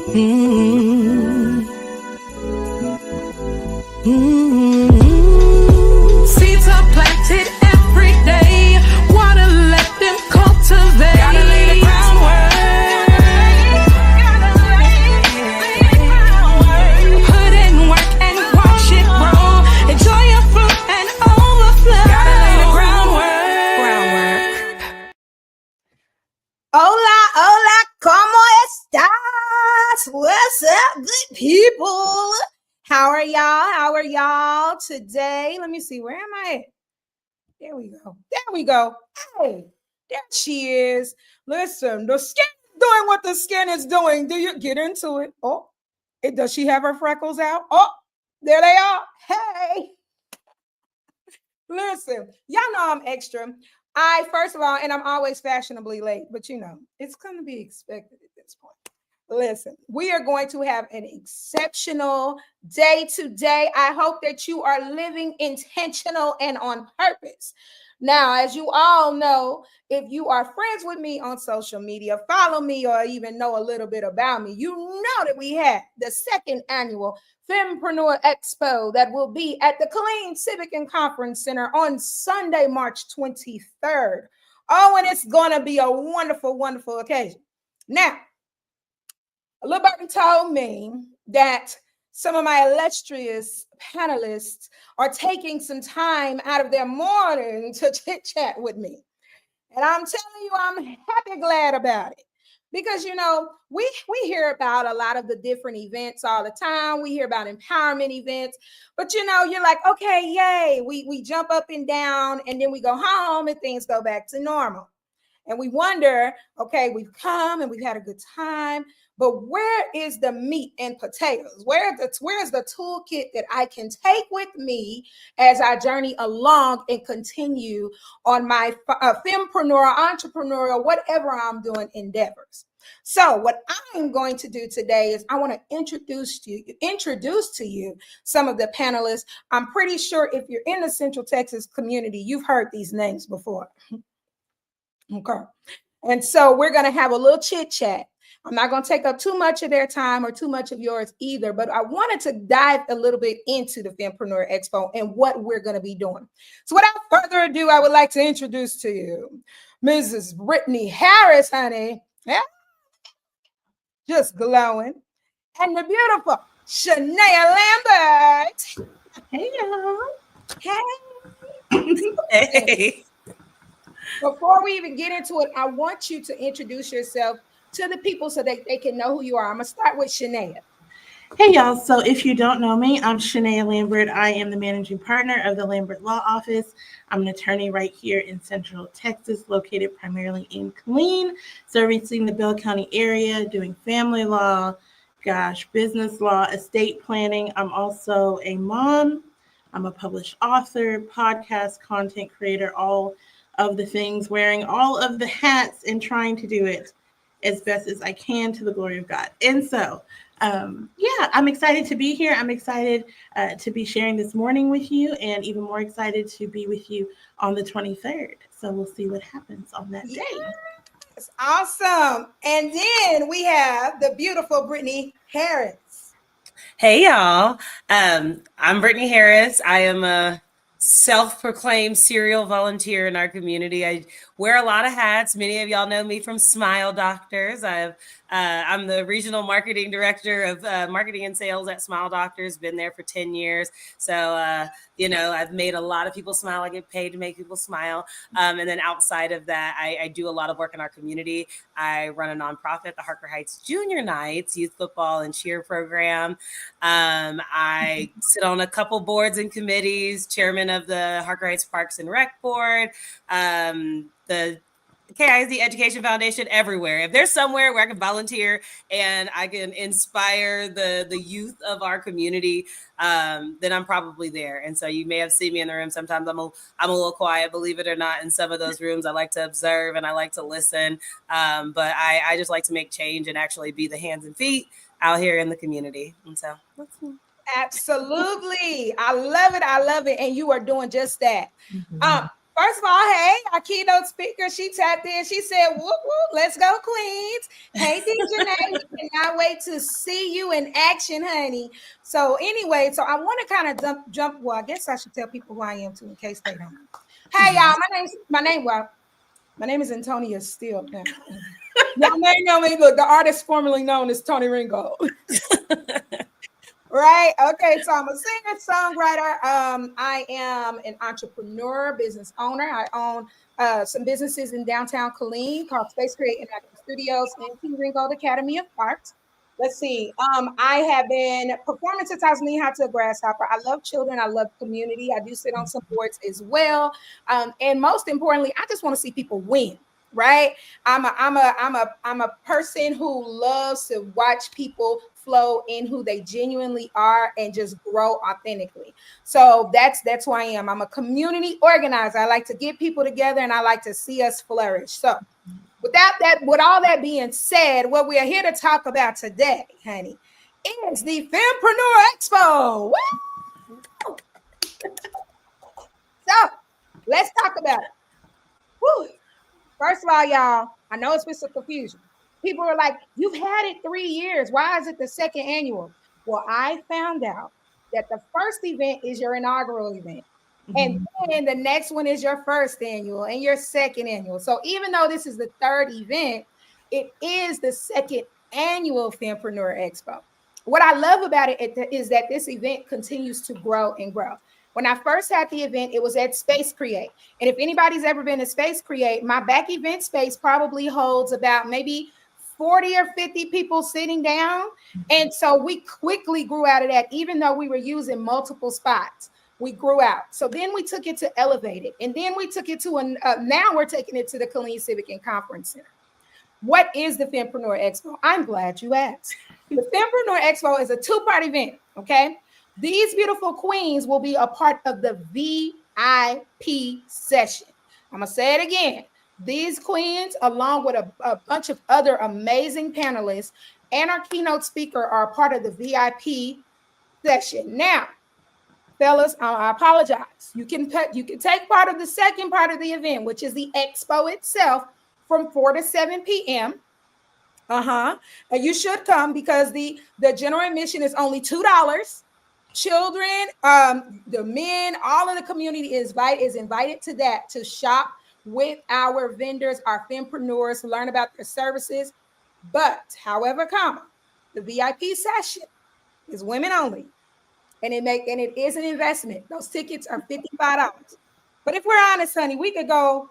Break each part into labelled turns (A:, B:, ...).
A: Mm-hmm. Mm-hmm. Seeds are planted every day. Wanna let them cultivate. Gotta lay the groundwork. Put in work and watch it grow. Enjoy your fruit and overflow. Gotta lay the groundwork.
B: Hola, hola, ¿cómo estás? What's up, good people? How are y'all? How are y'all today? Let me see, where am I at? There we go. There we go. Hey, there she is. Listen, the skin is doing what the skin is doing. Do you get into it? Oh, does she have her freckles out? Oh, there they are. Hey. Listen, y'all know I'm extra. First of all, and I'm always fashionably late, but you know, it's going to be expected at this point. Listen, we are going to have an exceptional day today. I hope that you are living intentional and on purpose. Now, as you all know, if you are friends with me on social media, follow me, or even know a little bit about me, you know that we have the second annual Fempreneur Expo that will be at the Killeen Civic and Conference Center on Sunday, March 23rd. Oh, and it's going to be a wonderful, wonderful occasion. Now, a little birdie told me that some of my illustrious panelists are taking some time out of their morning to chit-chat with me. And I'm telling you, I'm happy, glad about it. Because, you know, we hear about a lot of the different events all the time. We hear about empowerment events. But, you know, you're like, okay, yay. We jump up and down, and then we go home and things go back to normal. And we wonder, okay, we've come and we've had a good time, but where is the meat and potatoes? Where's the toolkit that I can take with me as I journey along and continue on my fempreneur, entrepreneurial, whatever I'm doing endeavors? So what I'm going to do today is I want to introduce to you some of the panelists. I'm pretty sure if you're in the Central Texas community, you've heard these names before. Okay. And so we're going to have a little chit chat. I'm not going to take up too much of their time or too much of yours either, but I wanted to dive a little bit into the Fempreneur Expo and what we're going to be doing. So without further ado, I would like to introduce to you Mrs. Brittany Harris, honey. Yeah. Just glowing. And the beautiful Shanae Lambert.
C: Hey, y'all.
B: Hey.
C: Hey.
B: Before we even get into it, I want you to introduce yourself to the people so that they can know who you are. I'm going to start with Shanae.
C: Hey, y'all. So if you don't know me, I'm Shanae Lambert. I am the managing partner of the Lambert Law Office. I'm an attorney right here in Central Texas, located primarily in Killeen, servicing the Bell County area, doing family law, business law, estate planning. I'm also a mom. I'm a published author, podcast, content creator, all of the things, wearing all of the hats and trying to do it as best as I can to the glory of God. And so, I'm excited to be here. I'm excited to be sharing this morning with you, and even more excited to be with you on the 23rd. So we'll see what happens on that day.
B: Yes, awesome. And then we have the beautiful Brittany Harris.
D: Hey, y'all. I'm Brittany Harris. I am a self-proclaimed serial volunteer in our community. I wear a lot of hats. Many of y'all know me from Smile Doctors. I'm the regional marketing director of marketing and sales at Smile Doctors. Been there for 10 years. So, I've made a lot of people smile. I get paid to make people smile. And then outside of that, I do a lot of work in our community. I run a nonprofit, the Harker Heights Junior Knights youth football and cheer program. I sit on a couple boards and committees, chairman of the Harker Heights Parks and Rec Board, the KISD Education Foundation, everywhere. If there's somewhere where I can volunteer and I can inspire the youth of our community, then I'm probably there. And so you may have seen me in the room. Sometimes I'm a little quiet, believe it or not. In some of those rooms, I like to observe and I like to listen. But I just like to make change and actually be the hands and feet out here in the community. And so that's me.
B: Absolutely. I love it. And you are doing just that.
C: Mm-hmm.
B: First of all, hey, our keynote speaker, she tapped in. She said, whoop, whoop, let's go, Queens. Hey, Janae, we cannot wait to see you in action, honey. So anyway, so I want to kind of jump. Well, I guess I should tell people who I am too in case they don't. Hey, y'all, my name is Antonia Steele. Y'all may know me, look, the artist formerly known as Tony Ringo. Right. Okay. So I'm a singer, songwriter. I am an entrepreneur, business owner. I own some businesses in downtown Killeen called Space Create Interactive Studios and King Ringgold Academy of Arts. Let's see. I have been performing since I was knee high to a grasshopper. I love children. I love community. I do sit on some boards as well. And most importantly, I just want to see people win. Right. I'm a person who loves to watch people flow in who they genuinely are and just grow authentically. So that's who I am. I'm a community organizer. I like to get people together and I like to see us flourish. So with all that being said, what we are here to talk about today, honey, is the Fempreneur Expo. Woo! So let's talk about it. Woo! First of all, y'all, I know it's been some confusion. People are like, you've had it 3 years. Why is it the second annual? Well, I found out that the first event is your inaugural event. And then the next one is your first annual and your second annual. So even though this is the third event, it is the second annual Fempreneur Expo. What I love about it is that this event continues to grow and grow. When I first had the event, it was at Space Create. And if anybody's ever been to Space Create, my back event space probably holds about maybe 40 or 50 people sitting down. And so we quickly grew out of that, even though we were using multiple spots. We grew out. So then we took it to Elevated. And then we took it to, now we're taking it to the Killeen Civic and Conference Center. What is the Fempreneur Expo? I'm glad you asked. The Fempreneur Expo is a two-part event, okay? These beautiful queens will be a part of the VIP session. I'm going to say it again. These queens, along with a bunch of other amazing panelists and our keynote speaker, are a part of the VIP session. Now, fellas, I apologize. You can take part of the second part of the event, which is the expo itself, from 4 to 7 p.m. And you should come because the general admission is only $2. Children, the men, all of the community is invited to that, to shop with our vendors, our fempreneurs, learn about their services. But however, the VIP session is women only. And it is an investment. Those tickets are $55. But if we're honest, honey, we could go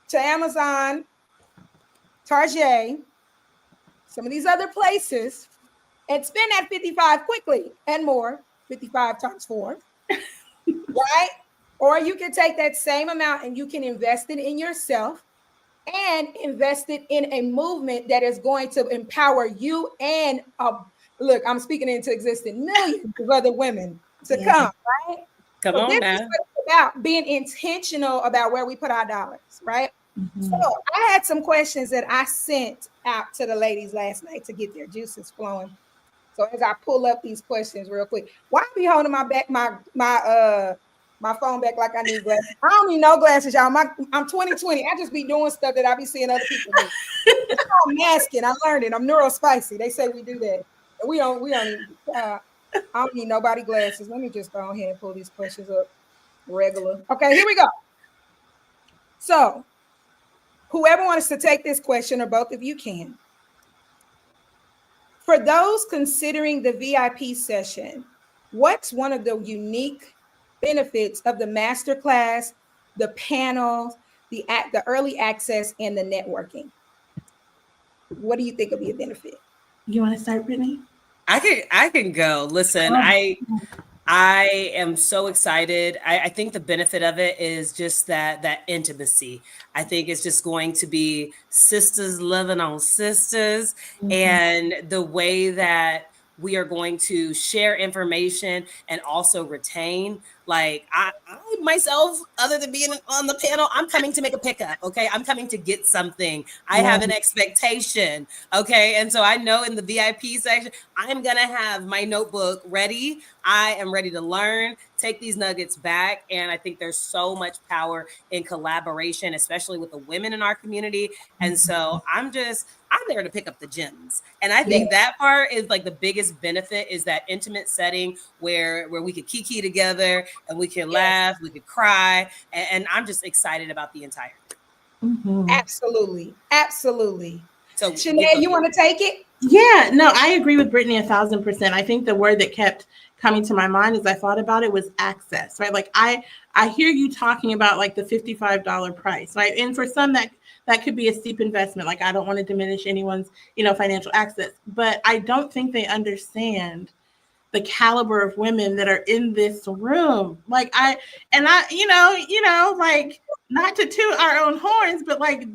B: to Amazon, Target, some of these other places, and spend that $55 quickly and more. 55 times 4, right? Or you can take that same amount and you can invest it in yourself and invest it in a movement that is going to empower you and look, I'm speaking into existence, millions of other women to come, right?
D: Come on
B: this
D: now.
B: is what it's about, being intentional about where we put our dollars, right? So I had some questions that I sent out to the ladies last night to get their juices flowing. So as I pull up these questions real quick, why be holding my phone back like I need glasses? I don't need no glasses, y'all. I'm 2020. I just be doing stuff that I be seeing other people do. It's called masking. I learned it. I'm neurospicy. They say we do that. We don't even, I don't need nobody glasses. Let me just go ahead and pull these questions up regular. Okay, here we go. So whoever wants to take this question, or both of you can. For those considering the VIP session, what's one of the unique benefits of the masterclass, the panels, the early access, and the networking? What do you think will be a benefit?
C: You want to start, Brittany?
D: I can go. Listen, I am so excited. I think the benefit of it is just that intimacy. I think it's just going to be sisters loving on sisters, and the way that we are going to share information and also retain. Like I myself, other than being on the panel, I'm coming to make a pickup. Okay. I'm coming to get something. I have an expectation. Okay. And so I know in the VIP section, I'm going to have my notebook ready. I am ready to learn, take these nuggets back. And I think there's so much power in collaboration, especially with the women in our community. And so I'm there to pick up the gems. And I think that part is like the biggest benefit, is that intimate setting where we could kiki together and we can laugh, we could cry. And I'm just excited about the entire thing.
B: Absolutely. Absolutely.
D: So
B: Shanae, you want to take it?
C: Yeah, no, I agree with Brittany 1,000%. I think the word that kept coming to my mind as I thought about it was access, right? Like I hear you talking about like the $55 price, right? And for some that could be a steep investment. Like I don't want to diminish anyone's, financial access, but I don't think they understand the caliber of women that are in this room. Like like not to toot our own horns, but like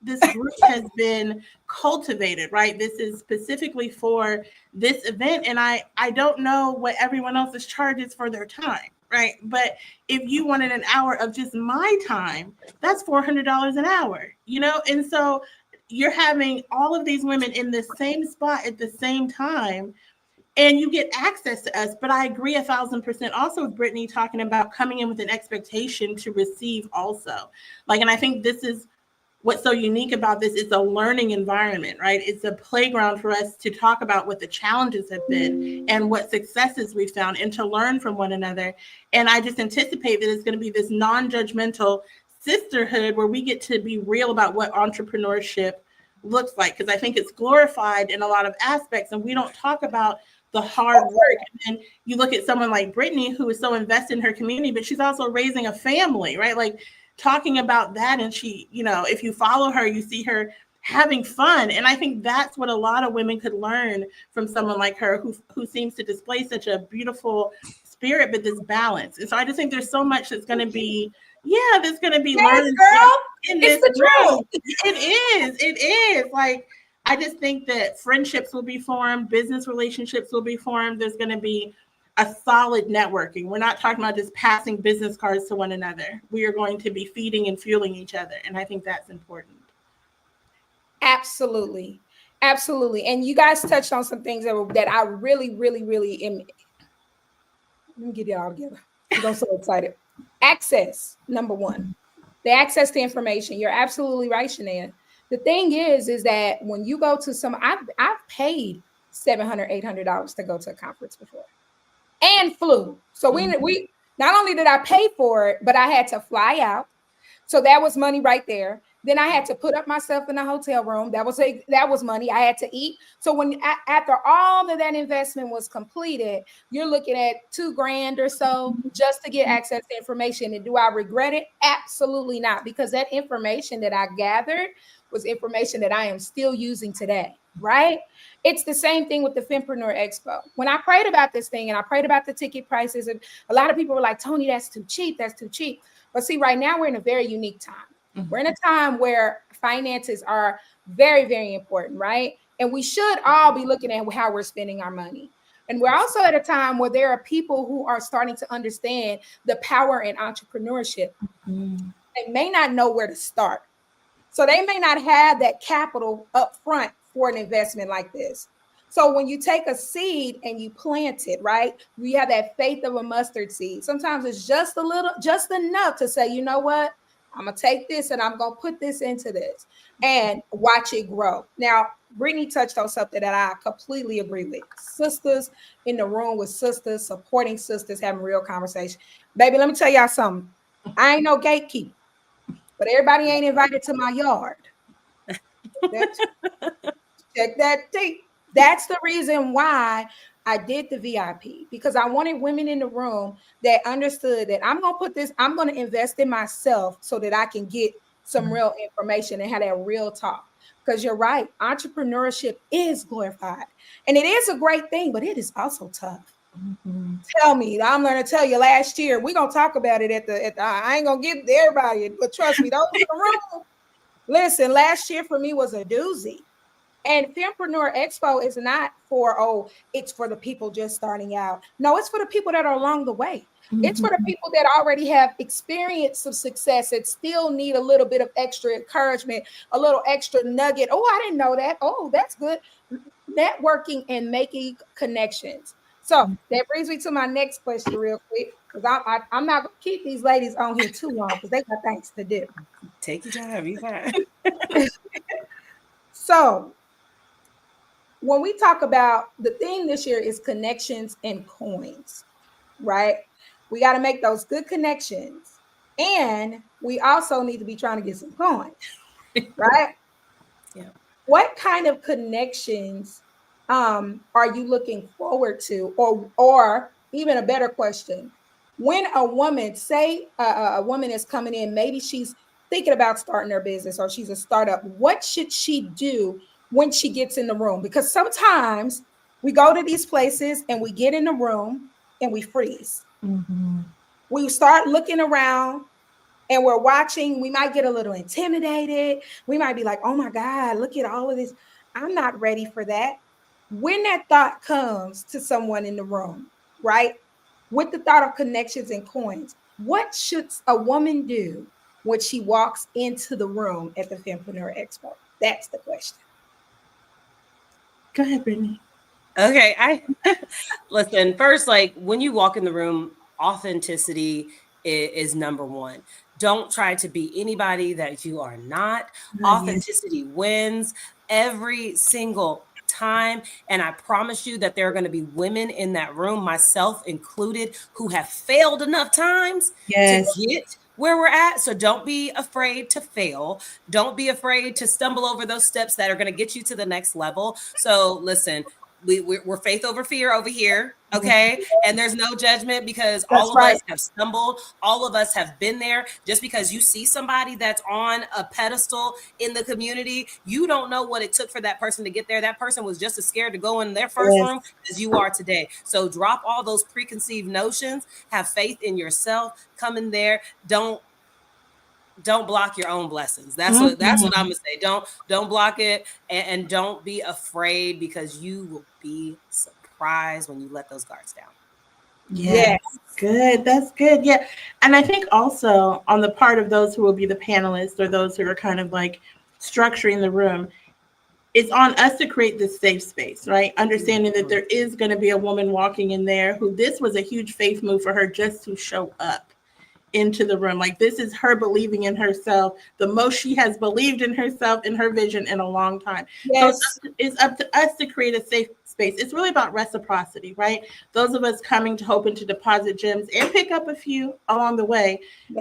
C: this group has been cultivated, right? This is specifically for this event. And I don't know what everyone else's charges for their time, right? But if you wanted an hour of just my time, that's $400 an hour, And so you're having all of these women in the same spot at the same time, and you get access to us. But I agree 1,000% also with Brittany talking about coming in with an expectation to receive also. And I think this is what's so unique about this. Is a learning environment, right? It's a playground for us to talk about what the challenges have been and what successes we found, and to learn from one another. And I just anticipate that it's going to be this non-judgmental sisterhood where we get to be real about what entrepreneurship looks like, because I think it's glorified in a lot of aspects, and we don't talk about the hard work. And then you look at someone like Brittany, who is so invested in her community, but she's also raising a family, right? Like talking about that. And she, if you follow her, you see her having fun. And I think that's what a lot of women could learn from someone like her, who seems to display such a beautiful spirit, but this balance. And so I just think there's so much that's going to be, there's going to be learned in this room. It is. Like, I just think that friendships will be formed, business relationships will be formed. There's going to be a solid networking. We're not talking about just passing business cards to one another. We are going to be feeding and fueling each other. And I think that's important.
B: Absolutely. Absolutely. And you guys touched on some things that I really, really, really am. Let me get it all together. I'm so excited. Access, number one. The access to information. You're absolutely right, Shanae. The thing is that when you go to I've paid $700, $800 to go to a conference before, and flew. So we not only did I pay for it, but I had to fly out. So that was money right there. Then I had to put up myself in a hotel room. That was money. I had to eat. So after all of that investment was completed, you're looking at $2,000 or so just to get access to information. And do I regret it? Absolutely not, because that information that I gathered was information that I am still using today, right? It's the same thing with the Fempreneur Expo. When I prayed about this thing and I prayed about the ticket prices, and a lot of people were like, Tony, that's too cheap. That's too cheap. But see, right now we're in a very unique time. Mm-hmm. We're in a time where finances are very, very important, right? And we should all be looking at how we're spending our money. And we're also at a time where there are people who are starting to understand the power in entrepreneurship. Mm-hmm. They may not know where to start. So they may not have that capital up front for an investment like this. So when you take a seed and you plant it, right, we have that faith of a mustard seed. Sometimes it's just enough to say, you know what, I'm going to take this and I'm going to put this into this and watch it grow. Now, Brittany touched on something that I completely agree with. Sisters in the room with sisters, supporting sisters, having real conversation. Baby, let me tell y'all something. I ain't no gatekeeper. But everybody ain't invited to my yard. Check that tape. That's the reason why I did the VIP, because I wanted women in the room that understood that I'm going to invest in myself so that I can get some real information and have that real talk. Because you're right, entrepreneurship is glorified. And it is a great thing, but it is also tough. Mm-hmm. Tell me, I'm going to tell you, last year, we're going to talk about it at the I ain't going to give everybody, but trust me, those in the room, listen, last year for me was a doozy. And Fempreneur Expo is not for, oh, it's for the people just starting out. No, it's for the people that are along the way. It's for the people that already have experience some success that still need a little bit of extra encouragement, a little extra nugget. Oh, I didn't know that. Oh, that's good. Networking and making connections. So that brings me to my next question, real quick, because I'm not going to keep these ladies on here too long because they got things to do.
D: Take your time. You fine.
B: So when we talk about the theme this year is connections and coins, right? We got to make those good connections. And we also need to be trying to get some coins, right?
D: Yeah.
B: What kind of connections are you looking forward to? Or even a better question, when a woman, say a woman is coming in, maybe she's thinking about starting her business or she's a startup, what should she do when she gets in the room? Because sometimes we go to these places and we get in the room and we freeze.
C: Mm-hmm.
B: We start looking around and we're watching, we might get a little intimidated. We might be like, oh my God, look at all of this. I'm not ready for that. When that thought comes to someone in the room, right? With the thought of connections and coins, what should a woman do when she walks into the room at the Fempreneur Expo? That's the question.
C: Go ahead, Brittany.
D: Okay, I listen first. Like when you walk in the room, authenticity is number one. Don't try to be anybody that you are not. Authenticity wins every single time. And I promise you that there are going to be women in that room, myself included, who have failed enough times to get where we're at. So don't be afraid to fail. Don't be afraid to stumble over those steps that are going to get you to the next level. So listen, we're faith over fear over here, okay? And there's no judgment because all of us have stumbled. All of us have been there. Just because you see somebody that's on a pedestal in the community, you don't know what it took for that person to get there. That person was just as scared to go in their first room as you are today. So drop all those preconceived notions. Have faith in yourself. Come in there. Don't block your own blessings. That's what I'm gonna say. Don't block it, and don't be afraid, because you will be surprised when you let those guards down.
C: Yes. Good. That's good. Yeah. And I think also on the part of those who will be the panelists or those who are kind of like structuring the room, it's on us to create this safe space, right? Understanding that there is going to be a woman walking in there who this was a huge faith move for her just to show up into the room. Like this is her believing in herself, the most she has believed in herself and her vision in a long time.
B: Yes.
C: So it's up to us to create a safe space. It's really about reciprocity, right? Those of us coming to hoping to deposit gems and pick up a few along the way,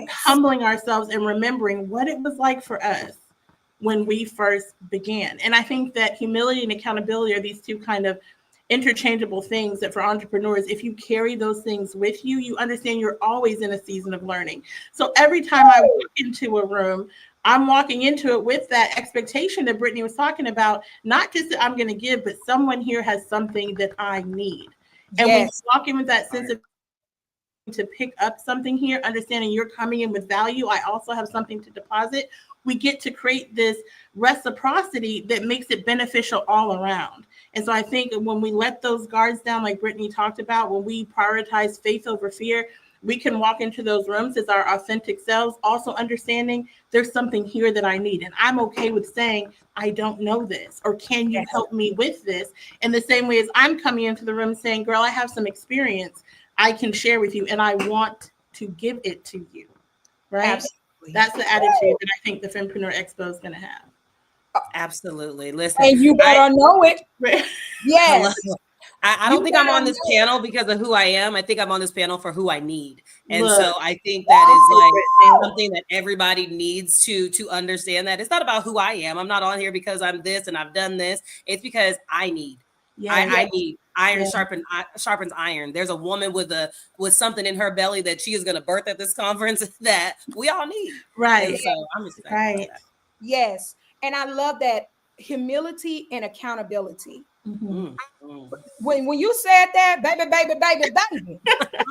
C: humbling ourselves and remembering what it was like for us when we first began. And I think that humility and accountability are these two kind of interchangeable things that for entrepreneurs, if you carry those things with you, you understand you're always in a season of learning. So every time I walk into a room, I'm walking into it with that expectation that Brittany was talking about, not just that I'm going to give, but someone here has something that I need. And when you walk in with that sense of to pick up something here, understanding you're coming in with value, I also have something to deposit, we get to create this reciprocity that makes it beneficial all around. And so I think when we let those guards down, like Brittany talked about, when we prioritize faith over fear, we can walk into those rooms as our authentic selves, also understanding there's something here that I need. And I'm okay with saying, I don't know this, or can you help me with this? In the same way as I'm coming into the room saying, girl, I have some experience I can share with you, and I want to give it to you, right? Absolutely. That's the attitude that I think the Fempreneur Expo is going to have.
D: Absolutely. Listen,
B: and you better know it. Yes.
D: I don't think I'm on this panel because of who I am. I think I'm on this panel for who I need. And so I think that is like something that everybody needs to understand, that it's not about who I am. I'm not on here because I'm this and I've done this. It's because I need. I need iron sharpens iron. There's a woman with something in her belly that she is going to birth at this conference that we all need.
C: Right.
D: And so I'm excited about that.
B: Yes. And I love that humility and accountability.
C: Mm-hmm.
B: When you said that, baby,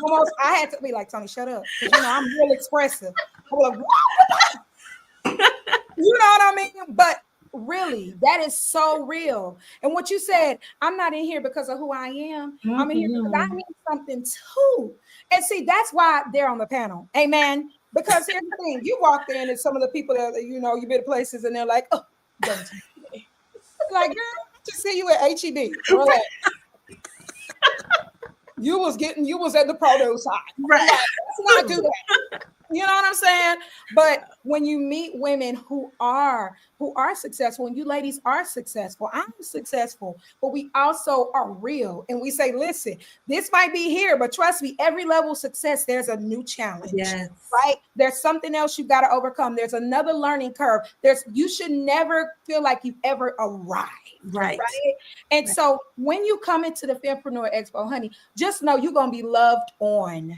B: almost I had to be like, Tony, shut up. Because I'm real expressive. I'm like, you know what I mean? But Really, that is so real. And what you said, I'm not in here because of who I am. I'm in here because I need something too. And see, that's why they're on the panel. Amen. Because here's the thing: you walked in, and some of the people that you've been to places, and they're like, "Oh, don't talk to me." Like, girl, to see you at HEB. Relax. You was at the produce side.
C: Right.
B: Like, let's not do that. You know what I'm saying? But when you meet women who are successful, and you ladies are successful, I'm successful, but we also are real. And we say, listen, this might be here, but trust me, every level of success, there's a new challenge.
C: Yes.
B: Right? There's something else you've got to overcome. There's another learning curve. You should never feel like you've ever arrived.
C: Right.
B: And so when you come into the Fempreneur Expo, honey, just know you're going to be loved on.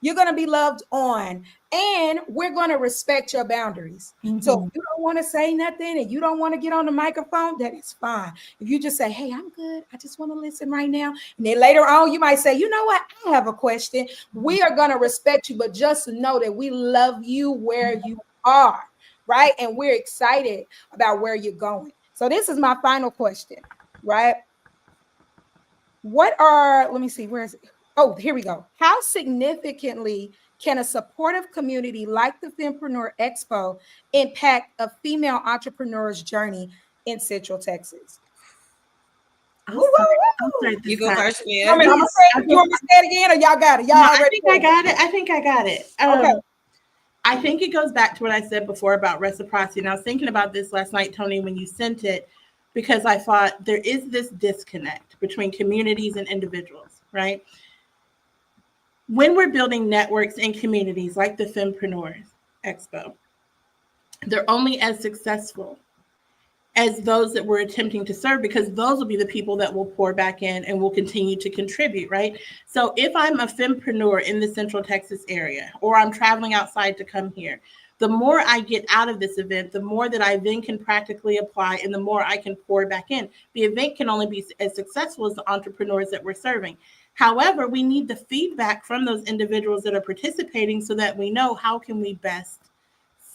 B: You're going to be loved on, and we're going to respect your boundaries. So if you don't want to say nothing and you don't want to get on the microphone, that is fine. If you just say, hey, I'm good, I just want to listen right now. And then later on, you might say, you know what? I have a question. We are going to respect you, but just know that we love you where you are, right? And we're excited about where you're going. So this is my final question, right? Let me see, where is it? Oh, here we go. How significantly can a supportive community like the Fempreneur Expo impact a female entrepreneur's journey in Central Texas?
C: I'll start
D: You
C: this
D: go
C: time.
D: first,
B: You
D: man.
B: want me to say it again, or y'all got it? Y'all
C: No,
B: already
C: I think I got it.
B: Okay.
C: I think it goes back to what I said before about reciprocity. And I was thinking about this last night, Tony, when you sent it, because I thought there is this disconnect between communities and individuals, right? When we're building networks and communities like the Fempreneur Expo, they're only as successful as those that we're attempting to serve, because those will be the people that will pour back in and will continue to contribute, right? So if I'm a fempreneur in the Central Texas area, or I'm traveling outside to come here, the more I get out of this event, the more that I then can practically apply, and the more I can pour back in. The event can only be as successful as the entrepreneurs that we're serving. However, we need the feedback from those individuals that are participating so that we know how can we best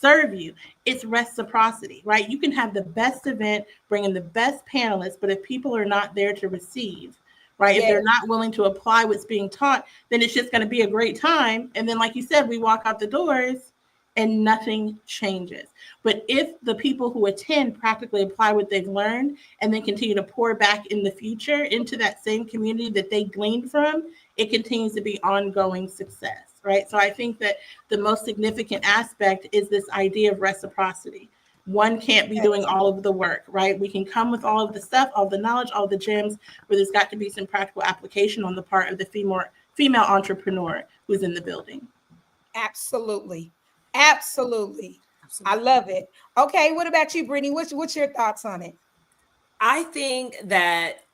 C: serve you. It's reciprocity, right? You can have the best event, bring in the best panelists, but if people are not there to receive, right? If they're not willing to apply what's being taught, then it's just going to be a great time. And then, like you said, we walk out the doors and nothing changes. But if the people who attend practically apply what they've learned and then continue to pour back in the future into that same community that they gleaned from, it continues to be ongoing success, right? So I think that the most significant aspect is this idea of reciprocity. One can't be doing all of the work, right? We can come with all of the stuff, all the knowledge, all the gems, but there's got to be some practical application on the part of the female entrepreneur who's in the building.
B: Absolutely. Absolutely. I love it. Okay, what about you, Brittany? What's your thoughts on it?
D: I think that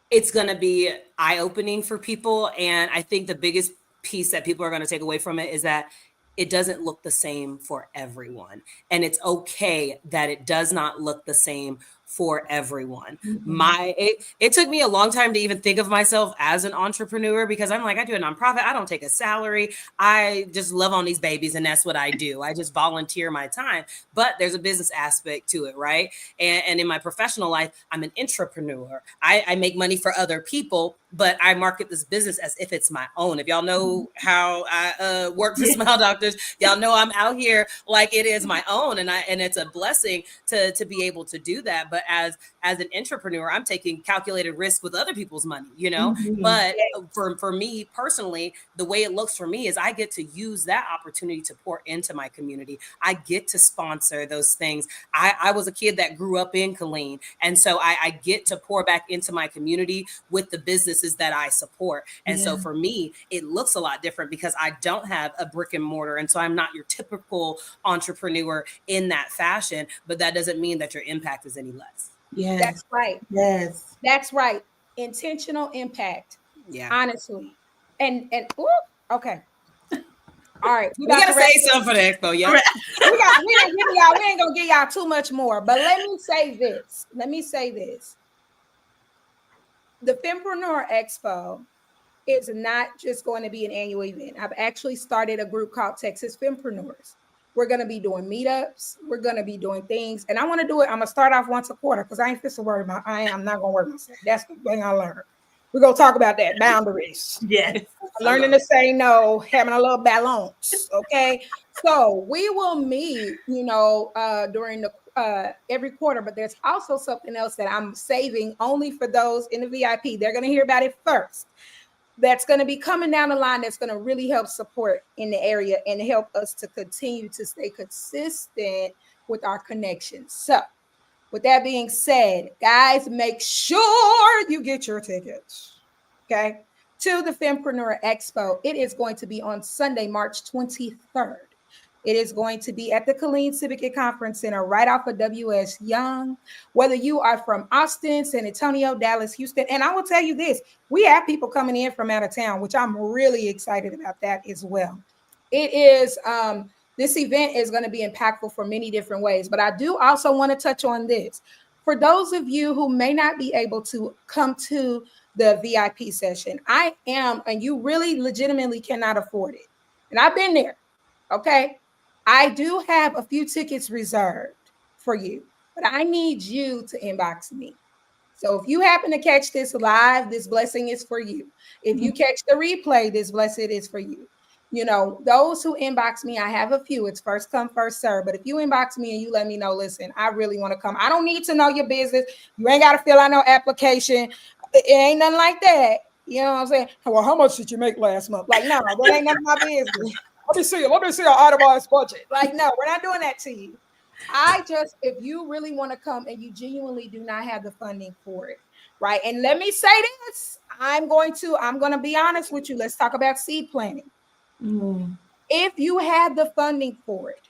D: it's going to be eye-opening for people. And I think the biggest piece that people are going to take away from it is that it doesn't look the same for everyone. And it's okay that it does not look the same for everyone. It took me a long time to even think of myself as an entrepreneur, because I'm like, I do a nonprofit. I don't take a salary. I just love on these babies, and that's what I do. I just volunteer my time. But there's a business aspect to it, right? And in my professional life, I'm an intrapreneur. I make money for other people, but I market this business as if it's my own. If y'all know how I work for Smile Doctors, y'all know I'm out here like it is my own, and it's a blessing to be able to do that. But as an entrepreneur, I'm taking calculated risk with other people's money, But for me personally, the way it looks for me is I get to use that opportunity to pour into my community. I get to sponsor those things. I was a kid that grew up in Killeen, and so I get to pour back into my community with the businesses that I support. And so for me, it looks a lot different because I don't have a brick and mortar, and so I'm not your typical entrepreneur in that fashion. But that doesn't mean that your impact is any less.
C: Yes.
B: That's right.
C: Yes.
B: That's right. Intentional impact.
D: Yeah.
B: Honestly. And okay. All right.
D: We gotta say something for the expo, y'all.
B: We ain't gonna give y'all too much more. But let me say this. The Fempreneur Expo is not just going to be an annual event. I've actually started a group called Texas Fempreneurs, We're going to be doing meetups. We're going to be doing things. And I want to do it. I'm going to start off once a quarter because I ain't fixing to worry about. I'm not going to worry myself. That's the thing I learned. We're going to talk about that. Boundaries.
C: Yes.
B: Learning to say no, having a little balance. Okay. So we will meet, during the every quarter, but there's also something else that I'm saving only for those in the VIP. They're going to hear about it first. That's going to be coming down the line. That's going to really help support in the area and help us to continue to stay consistent with our connections. So with that being said, guys, make sure you get your tickets, okay, to the Fempreneur Expo. It is going to be on Sunday, March 23rd. It is going to be at the Killeen Civic and Conference Center right off of W.S. Young. Whether you are from Austin, San Antonio, Dallas, Houston, and I will tell you this, we have people coming in from out of town, which I'm really excited about that as well. It is, this event is going to be impactful for many different ways, but I do also want to touch on this. For those of you who may not be able to come to the VIP session, I am, and you really legitimately cannot afford it. And I've been there, okay? I do have a few tickets reserved for you, but I need you to inbox me. So if you happen to catch this live, this blessing is for you. If you catch the replay, this blessing is for you. Those who inbox me, I have a few. It's first come, first serve. But if you inbox me and you let me know, listen, I really want to come. I don't need to know your business. You ain't got to fill out no application. It ain't nothing like that. You know what I'm saying? Well, how much did you make last month? Like, no, that ain't none of my business. Let me see our itemized budget. Like, no, we're not doing that to you. If you really want to come and you genuinely do not have the funding for it, right? And let me say this, I'm going to be honest with you. Let's talk about seed planting. If you have the funding for it,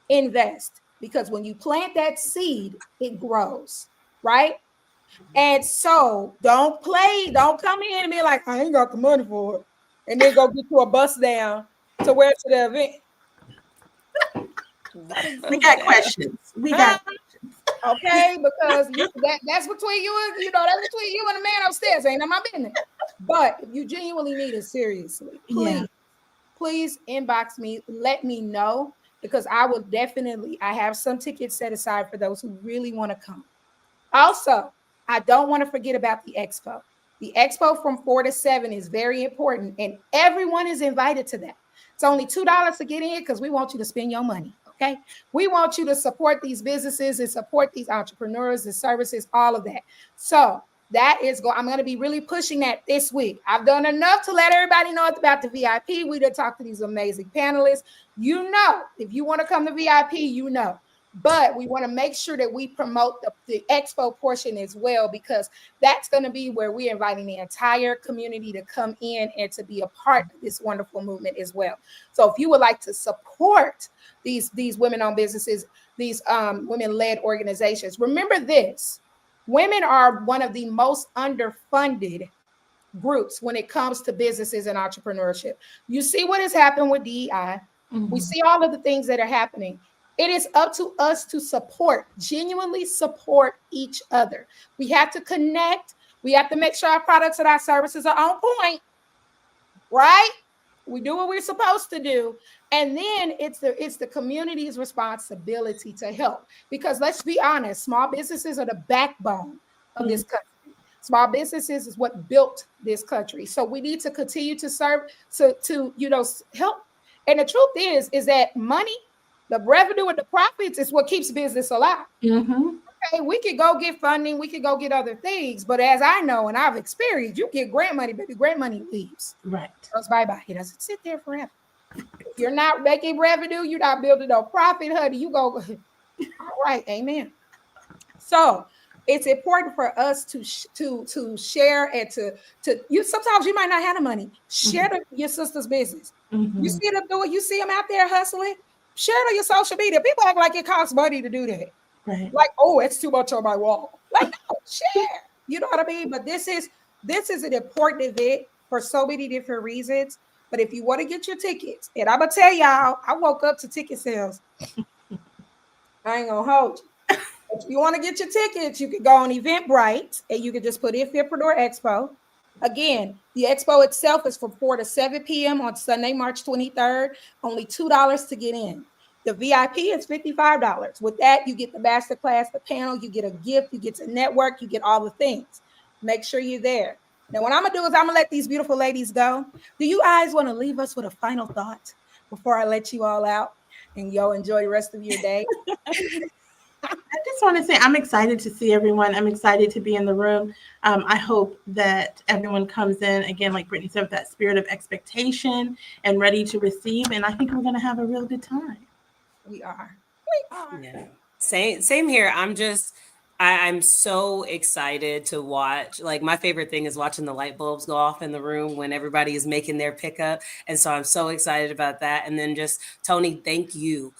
B: invest, because when you plant that seed, it grows, right? And so don't come in and be like, I ain't got the money for it. And then go get you a bus down to where to the event.
C: We got questions.
B: Okay, because that's between you and that's between you and the man upstairs. Ain't none of my business. But if you genuinely need it seriously, please inbox me. Let me know, because I have some tickets set aside for those who really want to come. Also, I don't want to forget about the expo. The expo from 4 to 7 is very important, and everyone is invited to that. It's only $2 to get in because we want you to spend your money. Okay. We want you to support these businesses and support these entrepreneurs and services, all of that. So I'm going to be really pushing that this week. I've done enough to let everybody know about the VIP. We did talk to these amazing panelists. If you want to come to VIP, but we want to make sure that we promote the expo portion as well, because that's going to be where we're inviting the entire community to come in and to be a part of this wonderful movement as well. So if you would like to support these women-owned businesses, these women-led organizations, remember this: women are one of the most underfunded groups when it comes to businesses and entrepreneurship. You see what has happened with DEI. We see all of the things that are happening. It is up to us to genuinely support each other. We have to connect. We have to make sure our products and our services are on point, right? We do what we're supposed to do. And then it's the community's responsibility to help. Because let's be honest, small businesses are the backbone of this country. Small businesses is what built this country. So we need to continue to serve, to help. And the truth is that money, the revenue and the profits is what keeps business alive. Okay, we could go get funding, we could go get other things, but as I know and I've experienced, you get grant money, baby, grant money leaves.
C: Right.
B: It goes bye-bye. It doesn't sit there forever. If you're not making revenue, you're not building no profit, honey. You go, all right, amen. So it's important for us to share and to you. Sometimes you might not have the money. Share your sister's business. You see them do it. You see them out there hustling. Share it on your social media. People act like it costs money to do that.
C: Right.
B: Like, oh, it's too much on my wall. Like, no, share. You know what I mean? But this is an important event for so many different reasons. But if you want to get your tickets, and I'm gonna tell y'all, I woke up to ticket sales. I ain't gonna hold you. If you want to get your tickets, you can go on Eventbrite and you can just put in Fempreneur Expo. Again, the expo itself is from 4 to 7 p.m. on Sunday, March 23rd. Only $2 to get in. The VIP is $55. With that, you get the masterclass, the panel, you get a gift, you get to network, you get all the things. Make sure you're there. Now, what I'm going to do is I'm going to let these beautiful ladies go. Do you guys want to leave us with a final thought before I let you all out and y'all enjoy the rest of your day?
C: I just want to say I'm excited to see everyone. I'm excited to be in the room. I hope that everyone comes in, again, like Brittany said, with that spirit of expectation and ready to receive. And I think we're going to have a real good time.
B: We are.
D: Yeah. Same here. I'm so excited to watch. Like, my favorite thing is watching the light bulbs go off in the room when everybody is making their pickup. And so I'm so excited about that. And then just, Tony, thank you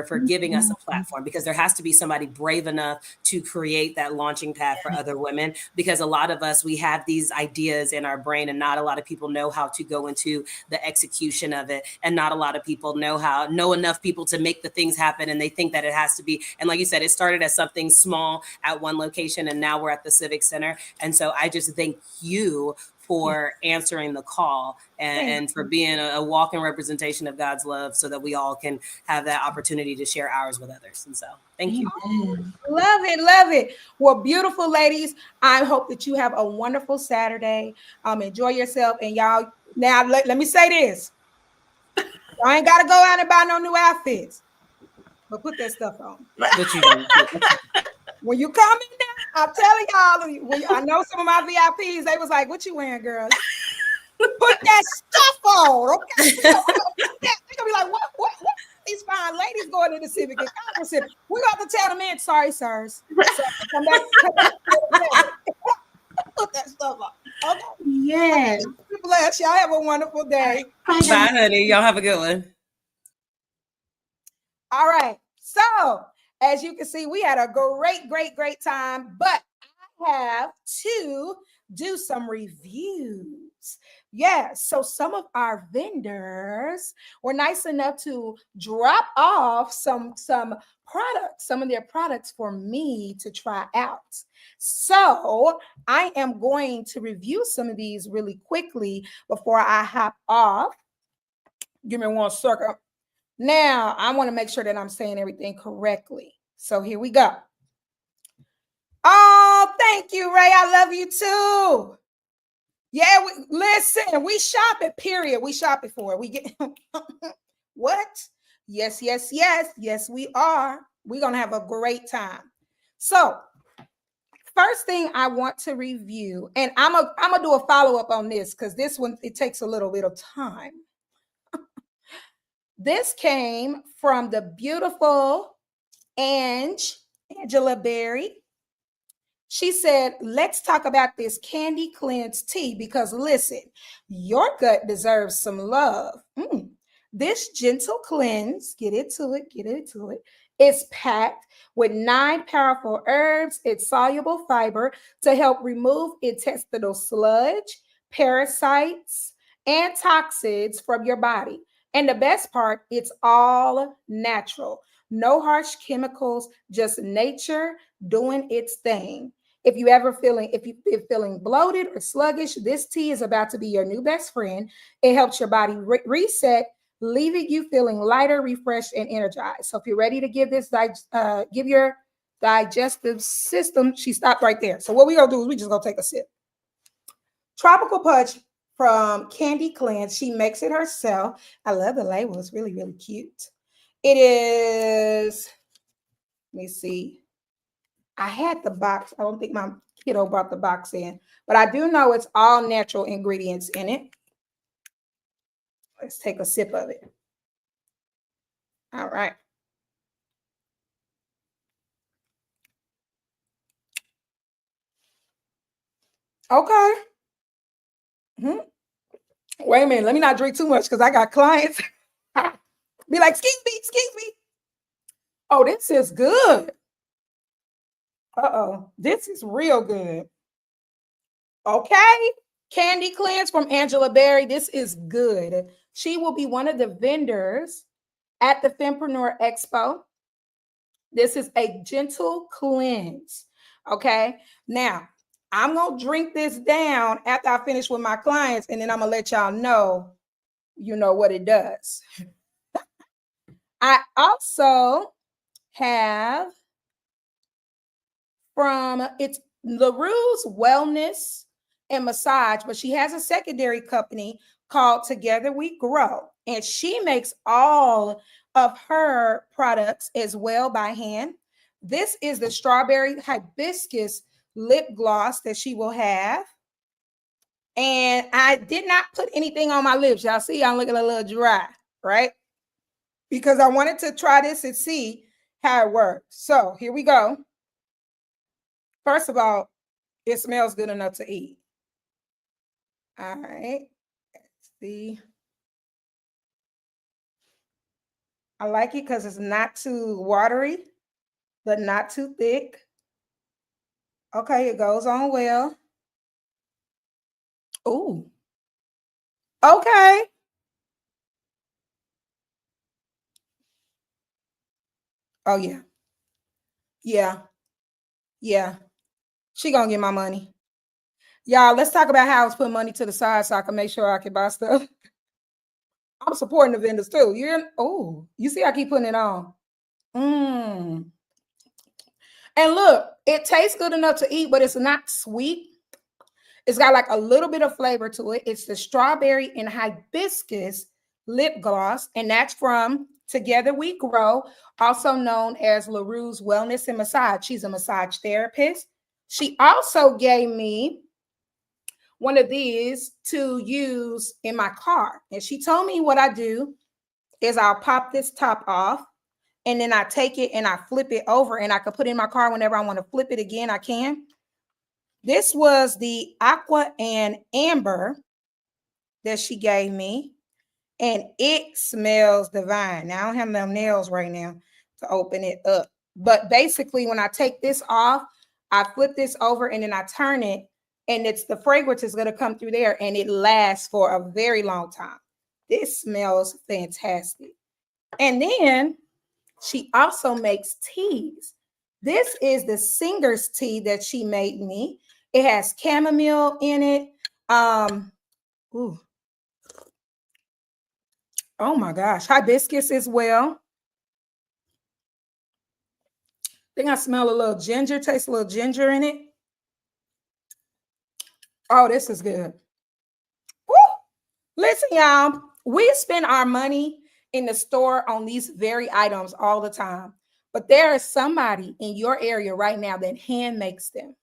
D: for giving us a platform, because there has to be somebody brave enough to create that launching pad for other women, because a lot of us, we have these ideas in our brain and not a lot of people know how to go into the execution of it. And not a lot of people know enough people to make the things happen. And they think that it has to be. And like you said, it started as something small at one location and now we're at the Civic Center. And so I just thank you for answering the call and for being a walking representation of God's love, so that we all can have that opportunity to share ours with others. And so thank you.
B: Love it. Love it. Well, beautiful ladies, I hope that you have a wonderful Saturday. Enjoy yourself. And y'all, now let me say this. Y'all ain't got to go out and buy no new outfits, but put that stuff on.
D: But you do.
B: When you come in there, I'm telling y'all, I know some of my VIPs, they was like, what you wearing, girl? Put that stuff on, okay? They're going to be like, what? These fine ladies going to the Civic and Congress Center. We're going to tell them in, sorry, sirs. So come back. Put that stuff on, okay?
C: Yes.
B: Bless. Y'all have a wonderful day.
D: Bye, honey. Y'all have a good one.
B: All right. So, as you can see, we had a great time, but I have to do some reviews. Yes, so some of our vendors were nice enough to drop off some products, some of their products for me to try out. So I am going to review some of these really quickly before I hop off. Give me one second. Now, I want to make sure that I'm saying everything correctly. So here we go. Oh, thank you, Ray. I love you too. Yeah, listen, we shop it, period. We shop it for it. We get what? Yes, we are. We're going to have a great time. So, first thing I want to review, and I'm gonna do a follow-up on this because this one, it takes a little bit of time. This came from the beautiful Angela Berry. She said, let's talk about this Candy Cleanse tea because listen, your gut deserves some love. This gentle cleanse, get into it, is packed with 9 powerful herbs and soluble fiber to help remove intestinal sludge, parasites, and toxins from your body. And the best part, it's all natural. No harsh chemicals, just nature doing its thing. If you've been feeling bloated or sluggish, this tea is about to be your new best friend. It helps your body reset, leaving you feeling lighter, refreshed, and energized. So if you're ready to give your digestive system, she stopped right there. So what we're gonna do is we just gonna take a sip. Tropical Punch from Candy Cleanse. She makes it herself. I love the label. It's really, really cute. It is, let me see. I had the box. I don't think my kiddo brought the box in, but I do know it's all natural ingredients in it. Let's take a sip of it. All right. Okay. Wait a minute. Let me not drink too much because I got clients. Be like, excuse me. Oh, this is good. Uh-oh. This is real good. Okay. Candy Cleanse from Angela Berry. This is good. She will be one of the vendors at the Fempreneur Expo. This is a gentle cleanse. Okay. Now, I'm going to drink this down after I finish with my clients, and then I'm going to let y'all know, what it does. I also have from it's LaRue's Wellness and Massage, but she has a secondary company called Together We Grow, and she makes all of her products as well by hand. This is the strawberry hibiscus lip gloss that she will have. And I did not put anything on my lips. Y'all see, I'm looking a little dry, right? Because I wanted to try this and see how it works. So here we go. First of all, it smells good enough to eat. All right. Let's see. I like it because it's not too watery, but not too thick. Okay, it goes on well. Ooh. Okay. Oh, yeah. Yeah. Yeah. She gonna get my money. Y'all, let's talk about how I was putting money to the side so I can make sure I can buy stuff. I'm supporting the vendors too. Oh, you see, I keep putting it on. And look, it tastes good enough to eat, but it's not sweet. It's got like a little bit of flavor to it. It's the strawberry and hibiscus lip gloss, and that's from Together We Grow, also known as LaRue's Wellness and Massage. She's a massage therapist. She also gave me one of these to use in my car. And she told me what I do is I'll pop this top off and then I take it and I flip it over and I can put it in my car whenever I want to flip it again, I can. This was the aqua and amber that she gave me, and it smells divine. Now I don't have no nails right now to open it up. But basically, when I take this off, I flip this over and then I turn it, and it's the fragrance is going to come through there and it lasts for a very long time. This smells fantastic. And then she also makes teas. This is the singer's tea that she made me. It has chamomile in it. Ooh. Oh my gosh, hibiscus as well. I think I smell a little ginger, taste a little ginger in it. Oh, this is good. Woo! Listen, y'all, we spend our money in the store on these very items all the time, but there is somebody in your area right now that hand makes them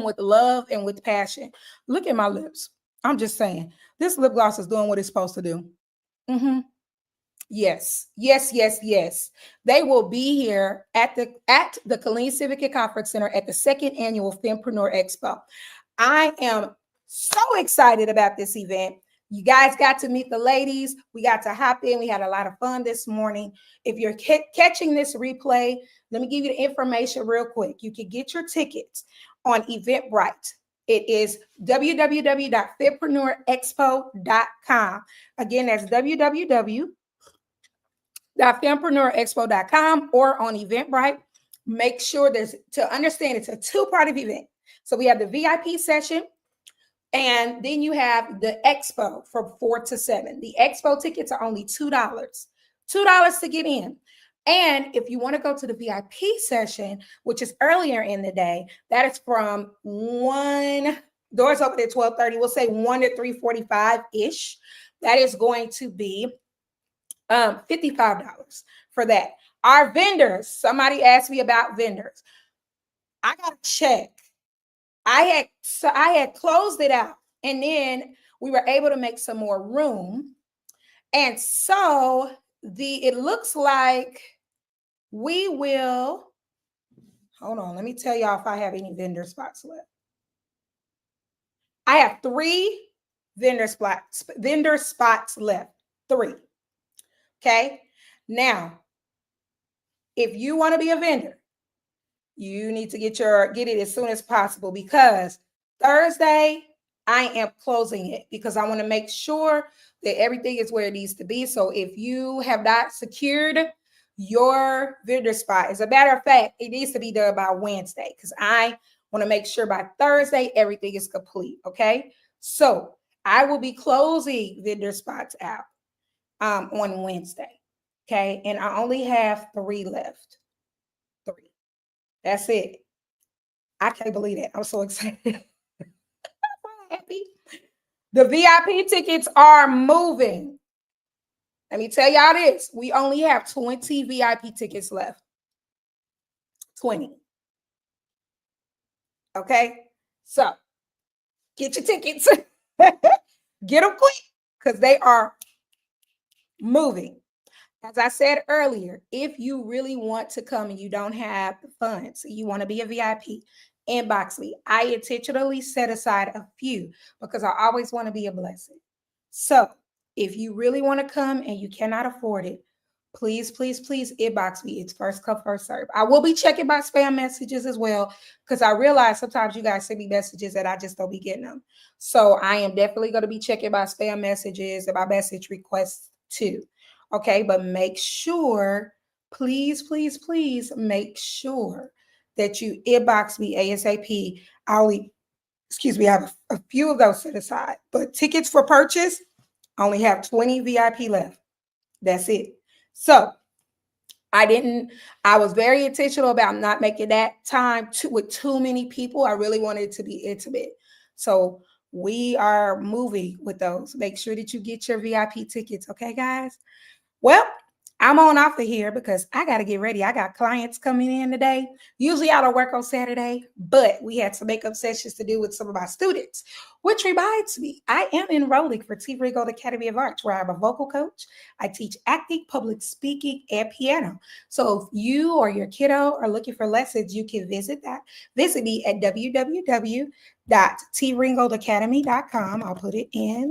B: with love and with passion. Look at my lips. I'm just saying, this lip gloss is doing what it's supposed to do. Yes, yes, yes, yes. They will be here at the Killeen Civic and Conference Center at the 2nd annual Fempreneur Expo. I am so excited about this event. You guys got to meet the ladies. We got to hop in. We had a lot of fun this morning. If you're catching this replay, let me give you the information real quick. You can get your tickets on Eventbrite. It is www.femppreneurexpo.com. Again, that's www.femppreneurexpo.com or on Eventbrite. Make sure to understand it's a two-part event. So we have the VIP session, and then you have the expo from 4 to 7. The expo tickets are only $2. $2 to get in. And if you want to go to the VIP session, which is earlier in the day, that is from 1, doors open at 12:30. We'll say 1 to 3:45-ish. That is going to be $55 for that. Our vendors, somebody asked me about vendors. I got to check. I had closed it out, and then we were able to make some more room. And so it looks like we will, hold on, let me tell y'all if I have any vendor spots left. I have 3 vendor spots left. 3. Okay. Now, if you want to be a vendor, you need to get it as soon as possible, because Thursday I am closing it because I want to make sure that everything is where it needs to be. So if you have not secured your vendor spot, as a matter of fact, it needs to be done by Wednesday, because I want to make sure by Thursday everything is complete. Okay. So I will be closing vendor spots out on Wednesday. Okay. And I only have 3 left. 3. That's it. I can't believe that. I'm so excited. I'm so happy. The VIP tickets are moving. Let me tell y'all this. We only have 20 VIP tickets left. 20. Okay. So get your tickets. Get them quick because they are moving. As I said earlier, if you really want to come and you don't have the funds, you want to be a VIP, inbox me. I intentionally set aside a few because I always want to be a blessing. So if you really want to come and you cannot afford it, please, please, please inbox me. It's first come, first serve. I will be checking my spam messages as well because I realize sometimes you guys send me messages that I just don't be getting them. So I am definitely going to be checking my spam messages and my message requests too. Okay, but make sure, please, please, please make sure that you inbox me ASAP. I have a few of those set aside, but tickets for purchase, I only have 20 VIP left. That's it. So I was very intentional about not making that time with too many people. I really wanted it to be intimate. So we are moving with those. Make sure that you get your VIP tickets. Okay, guys? Well, I'm on off of here because I got to get ready. I got clients coming in today. Usually I don't work on Saturday, but we had some makeup sessions to do with some of my students, which reminds me, I am enrolling for T. Ringgold Academy of Arts, where I'm a vocal coach. I teach acting, public speaking, and piano. So if you or your kiddo are looking for lessons, you can visit me at www.tringgoldacademy.com. I'll put it in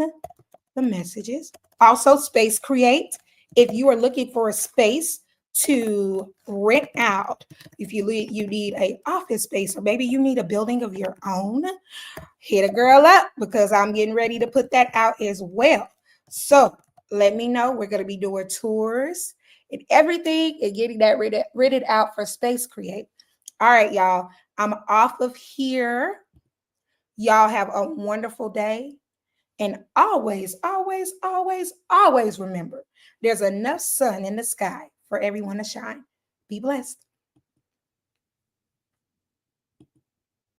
B: the messages. Also, Space Create. If you are looking for a space to rent out, if you need an office space, or maybe you need a building of your own, hit a girl up because I'm getting ready to put that out as well. So let me know. We're going to be doing tours and everything and getting that rented out for Space Create. All right, y'all. I'm off of here. Y'all have a wonderful day. And always, always, always, always remember, there's enough sun in the sky for everyone to shine. Be blessed.